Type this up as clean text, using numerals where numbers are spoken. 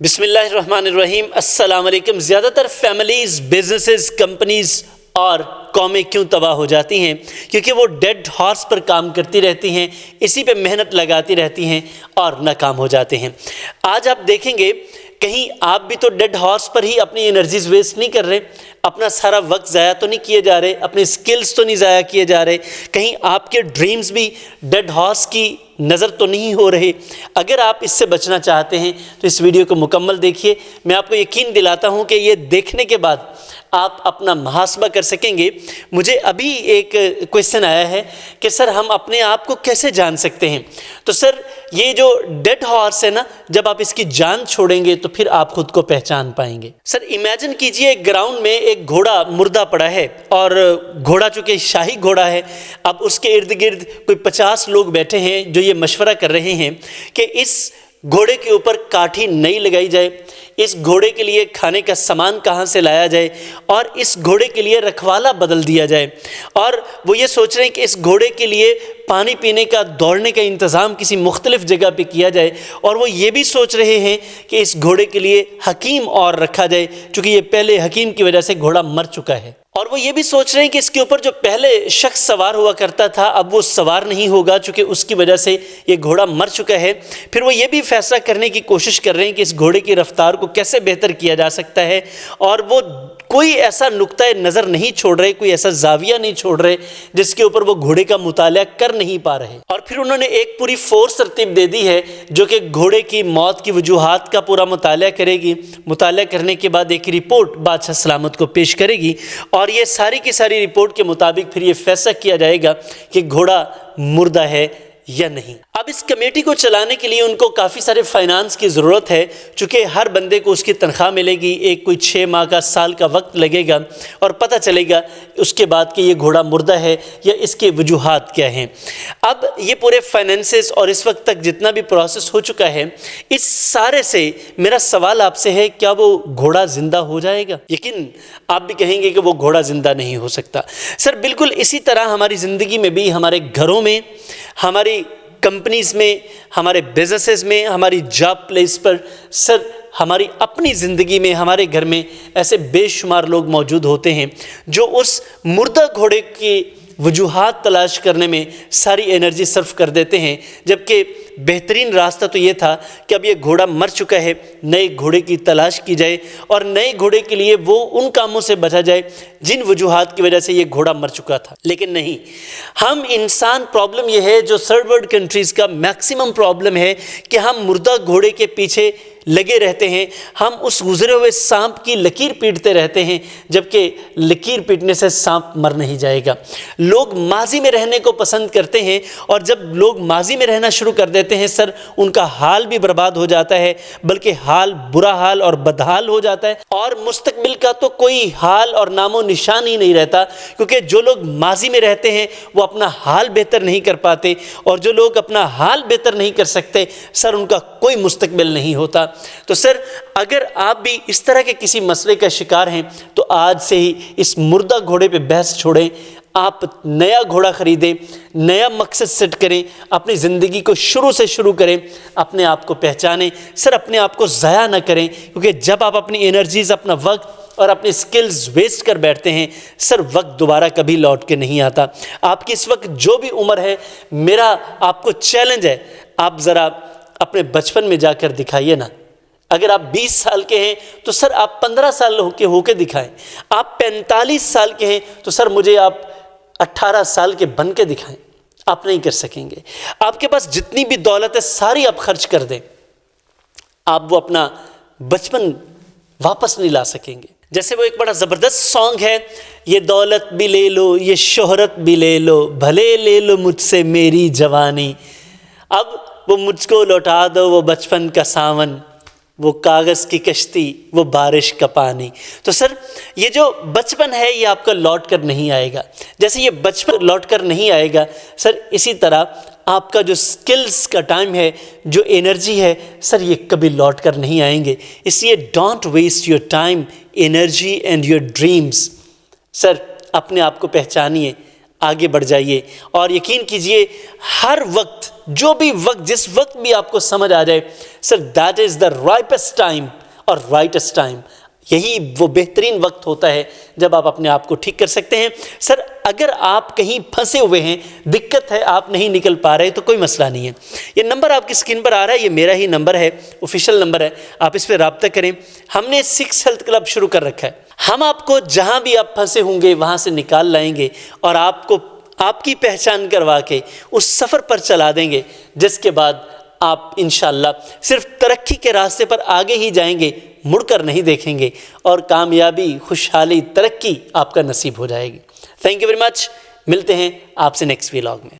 بسم اللہ الرحمن الرحیم۔ السلام علیکم۔ زیادہ تر فیملیز، بزنسز، کمپنیز اور قومیں کیوں تباہ ہو جاتی ہیں؟ کیونکہ وہ ڈیڈ ہارس پر کام کرتی رہتی ہیں، اسی پہ محنت لگاتی رہتی ہیں اور ناکام ہو جاتے ہیں۔ آج آپ دیکھیں گے کہیں آپ بھی تو ڈیڈ ہارس پر ہی اپنی انرجیز ویسٹ نہیں کر رہے، اپنا سارا وقت ضائع تو نہیں کیے جا رہے، اپنے سکلز تو نہیں ضائع کیے جا رہے، کہیں آپ کے ڈریمز بھی ڈیڈ ہارس کی نظر تو نہیں ہو رہے۔ اگر آپ اس سے بچنا چاہتے ہیں تو اس ویڈیو کو مکمل دیکھیے۔ میں آپ کو یقین دلاتا ہوں کہ یہ دیکھنے کے بعد آپ اپنا محاسبہ کر سکیں گے۔ مجھے ابھی ایک کویسچن آیا ہے کہ سر ہم اپنے آپ کو کیسے جان سکتے ہیں؟ تو سر یہ جو ڈیڈ ہارس ہے نا، جب آپ اس کی جان چھوڑیں گے تو پھر آپ خود کو پہچان پائیں گے۔ سر امیجن کیجئے ایک گراؤنڈ میں ایک گھوڑا مردہ پڑا ہے، اور گھوڑا چونکہ شاہی گھوڑا ہے، اب اس کے ارد گرد کوئی 50 لوگ بیٹھے ہیں جو یہ مشورہ کر رہے ہیں کہ اس گھوڑے کے اوپر کاٹھی نہیں لگائی جائے، اس گھوڑے کے لیے کھانے کا سامان کہاں سے لایا جائے، اور اس گھوڑے کے لیے رکھوالا بدل دیا جائے۔ اور وہ یہ سوچ رہے ہیں کہ اس گھوڑے کے لیے پانی پینے کا، دوڑنے کا انتظام کسی مختلف جگہ پہ کیا جائے، اور وہ یہ بھی سوچ رہے ہیں کہ اس گھوڑے کے لیے حکیم اور رکھا جائے، چونکہ یہ پہلے حکیم کی وجہ سے گھوڑا مر چکا ہے۔ اور وہ یہ بھی سوچ رہے ہیں کہ اس کے اوپر جو پہلے شخص سوار ہوا کرتا تھا اب وہ سوار نہیں ہوگا، چونکہ اس کی وجہ سے یہ گھوڑا مر چکا ہے۔ پھر وہ یہ بھی فیصلہ کرنے کی کوشش کر رہے ہیں کہ اس گھوڑے کی رفتار کو کیسے بہتر کیا جا سکتا ہے، اور وہ کوئی ایسا نقطہ نظر نہیں چھوڑ رہے، کوئی ایسا زاویہ نہیں چھوڑ رہے جس کے اوپر وہ گھوڑے کا مطالعہ کر نہیں پا رہے۔ اور پھر انہوں نے ایک پوری فورس ترتیب دے دی ہے جو کہ گھوڑے کی موت کی وجوہات کا پورا مطالعہ کرے گی۔ مطالعہ کرنے کے بعد ایک رپورٹ بادشاہ سلامت کو پیش کرے گی، اور یہ ساری کی ساری رپورٹ کے مطابق پھر یہ فیصلہ کیا جائے گا کہ گھوڑا مردہ ہے یا نہیں۔ اب اس کمیٹی کو چلانے کے لیے ان کو کافی سارے فائنانس کی ضرورت ہے، چونکہ ہر بندے کو اس کی تنخواہ ملے گی، ایک کوئی 6 ماہ کا، سال کا وقت لگے گا، اور پتہ چلے گا اس کے بعد کہ یہ گھوڑا مردہ ہے یا اس کے وجوہات کیا ہیں۔ اب یہ پورے فائنینسز اور اس وقت تک جتنا بھی پروسیس ہو چکا ہے، اس سارے سے میرا سوال آپ سے ہے، کیا وہ گھوڑا زندہ ہو جائے گا؟ یقین آپ بھی کہیں گے کہ وہ گھوڑا زندہ نہیں ہو سکتا۔ سر بالکل اسی طرح ہماری زندگی میں بھی، ہمارے گھروں میں، ہماری کمپنیز میں، ہمارے بزنسز میں، ہماری جاب پلیس پر، سر ہماری اپنی زندگی میں، ہمارے گھر میں ایسے بے شمار لوگ موجود ہوتے ہیں جو اس مردہ گھوڑے کی وجوہات تلاش کرنے میں ساری انرجی صرف کر دیتے ہیں، جبکہ بہترین راستہ تو یہ تھا کہ اب یہ گھوڑا مر چکا ہے، نئے گھوڑے کی تلاش کی جائے، اور نئے گھوڑے کے لیے وہ ان کاموں سے بچا جائے جن وجوہات کی وجہ سے یہ گھوڑا مر چکا تھا۔ لیکن نہیں، ہم انسان، پرابلم یہ ہے جو تھرڈ ورلڈ کنٹریز کا میکسیمم پرابلم ہے کہ ہم مردہ گھوڑے کے پیچھے لگے رہتے ہیں، ہم اس گزرے ہوئے سانپ کی لکیر پیٹتے رہتے ہیں، جبکہ لکیر پیٹنے سے سانپ مر نہیں جائے گا۔ لوگ ماضی میں رہنے کو پسند کرتے ہیں، اور جب لوگ ماضی میں رہنا شروع کر دیتے ہیں سر، ان کا حال بھی برباد ہو جاتا ہے، بلکہ حال، برا حال اور بدحال ہو جاتا ہے، اور مستقبل کا تو کوئی حال اور نام و نشان ہی نہیں رہتا، کیونکہ جو لوگ ماضی میں رہتے ہیں وہ اپنا حال بہتر نہیں کر پاتے، اور جو لوگ اپنا حال بہتر نہیں کر سکتے سر، ان کا کوئی مستقبل نہیں ہوتا۔ تو سر اگر آپ بھی اس طرح کے کسی مسئلے کا شکار ہیں تو آج سے ہی اس مردہ گھوڑے پہ بحث چھوڑیں، آپ نیا گھوڑا خریدیں، نیا مقصد سیٹ کریں، اپنی زندگی کو شروع سے شروع کریں، اپنے آپ کو پہچانیں۔ سر اپنے آپ کو ضائع نہ کریں، کیونکہ جب آپ اپنی انرجیز، اپنا وقت اور اپنے سکلز ویسٹ کر بیٹھتے ہیں سر، وقت دوبارہ کبھی لوٹ کے نہیں آتا۔ آپ کی اس وقت جو بھی عمر ہے، میرا آپ کو چیلنج ہے، آپ ذرا اپنے بچپن میں جا کر دکھائیے نا۔ اگر آپ 20 سال کے ہیں تو سر آپ 15 سال ہو کے دکھائیں، آپ 45 سال کے ہیں تو سر مجھے آپ 18 سال کے بن کے دکھائیں۔ آپ نہیں کر سکیں گے۔ آپ کے پاس جتنی بھی دولت ہے ساری آپ خرچ کر دیں، آپ وہ اپنا بچپن واپس نہیں لا سکیں گے۔ جیسے وہ ایک بڑا زبردست سانگ ہے، یہ دولت بھی لے لو، یہ شہرت بھی لے لو، بھلے لے لو مجھ سے میری جوانی، اب وہ مجھ کو لوٹا دو وہ بچپن کا ساون، وہ کاغذ کی کشتی، وہ بارش کا پانی۔ تو سر یہ جو بچپن ہے یہ آپ کا لوٹ کر نہیں آئے گا، جیسے یہ بچپن لوٹ کر نہیں آئے گا سر، اسی طرح آپ کا جو سکلز کا ٹائم ہے، جو انرجی ہے سر، یہ کبھی لوٹ کر نہیں آئیں گے۔ اس لیے don't waste your time, energy and your dreams. Sir اپنے آپ کو پہچانیے، آگے بڑھ جائیے، اور یقین کیجئے ہر وقت جو بھی وقت جس وقت بھی آپ کو سمجھ آ جائے sir that is the ripest time اور رائٹسٹ ٹائم، یہی وہ بہترین وقت ہوتا ہے جب آپ اپنے آپ کو ٹھیک کر سکتے ہیں۔ سر اگر آپ کہیں پھنسے ہوئے ہیں، دقت ہے، آپ نہیں نکل پا رہے تو کوئی مسئلہ نہیں ہے، یہ نمبر آپ کی اسکرین پر آ رہا ہے، یہ میرا ہی نمبر ہے، آفیشیل نمبر ہے، آپ اس پہ رابطہ کریں۔ ہم نے 6 ہیلتھ کلب شروع کر رکھا ہے، ہم آپ کو جہاں بھی آپ پھنسے ہوں گے وہاں سے نکال لائیں گے اور آپ کو آپ کی پہچان کروا کے اس سفر پر چلا دیں گے جس کے بعد آپ انشاءاللہ صرف ترقی کے راستے پر آگے ہی جائیں گے، مڑ کر نہیں دیکھیں گے، اور کامیابی، خوشحالی، ترقی آپ کا نصیب ہو جائے گی۔ تھینک یو ویری مچ، ملتے ہیں آپ سے نیکسٹ ویلاگ میں۔